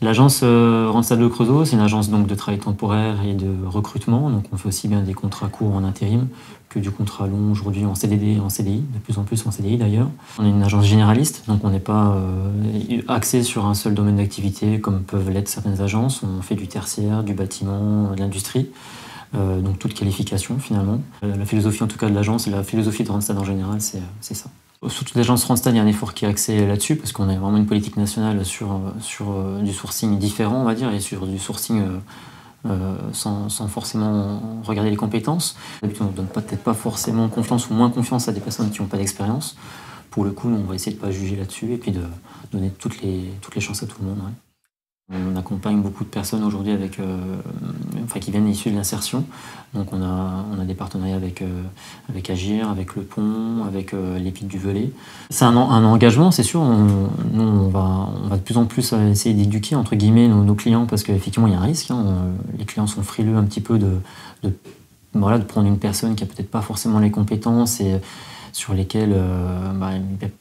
L'agence Randstad Le Creusot, c'est une agence donc de travail temporaire et de recrutement. Donc on fait aussi bien des contrats courts en intérim que du contrat long aujourd'hui en CDD et en CDI, de plus en plus en CDI d'ailleurs. On est une agence généraliste, donc on n'est pas axé sur un seul domaine d'activité comme peuvent l'être certaines agences. On fait du tertiaire, du bâtiment, de l'industrie. Donc toute qualification finalement. La philosophie en tout cas de l'agence et la philosophie de Randstad en général, c'est ça. Sur toute l'agence Randstad, il y a un effort qui est axé là-dessus parce qu'on a vraiment une politique nationale sur du sourcing différent, on va dire, et sur du sourcing sans forcément regarder les compétences. D'habitude, on ne donne peut-être pas forcément confiance ou moins confiance à des personnes qui n'ont pas d'expérience. Pour le coup, on va essayer de ne pas juger là-dessus et puis de donner toutes les chances à tout le monde. Ouais. On accompagne beaucoup de personnes aujourd'hui qui viennent issues de l'insertion. Donc on a des partenariats avec Agir, avec Le Pont, avec l'Épide du Velay. C'est un engagement, c'est sûr. Nous, on va de plus en plus essayer d'éduquer entre guillemets nos clients parce qu'effectivement il y a un risque. Les clients sont frileux un petit peu de prendre une personne qui a peut-être pas forcément les compétences et sur lesquels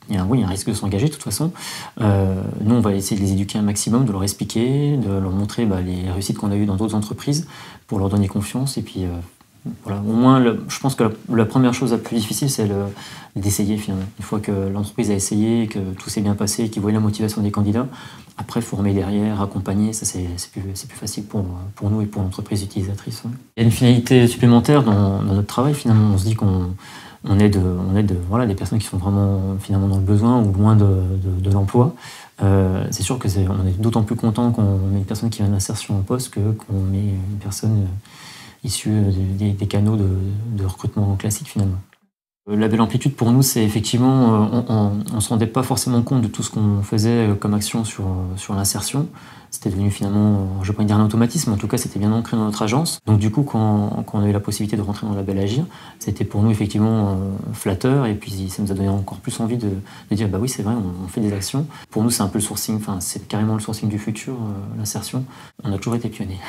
il y a un risque de s'engager de toute façon. Nous, on va essayer de les éduquer un maximum, de leur expliquer, de leur montrer les réussites qu'on a eues dans d'autres entreprises pour leur donner confiance. Et puis, voilà. Au moins, je pense que la première chose la plus difficile, c'est d'essayer finalement. Une fois que l'entreprise a essayé, que tout s'est bien passé, qu'ils voient la motivation des candidats, après, former derrière, accompagner, ça c'est plus facile pour nous et pour l'entreprise utilisatrice. Ouais. Il y a une finalité supplémentaire dans notre travail, finalement. On se dit qu'on aide des personnes qui sont vraiment finalement dans le besoin ou loin de l'emploi. C'est sûr que on est d'autant plus content qu'on met une personne qui vient d'insertion en poste qu'on met une personne issue des canaux de recrutement classique finalement. La belle amplitude pour nous, c'est effectivement, on ne se rendait pas forcément compte de tout ce qu'on faisait comme action sur l'insertion. C'était devenu finalement, je ne vais pas dire un automatisme, en tout cas c'était bien ancré dans notre agence. Donc du coup, quand on a eu la possibilité de rentrer dans la Label Agir, c'était pour nous effectivement flatteur et puis ça nous a donné encore plus envie de dire bah oui c'est vrai, on fait des actions. Pour nous c'est un peu le sourcing, c'est carrément le sourcing du futur, l'insertion. On a toujours été pionniers.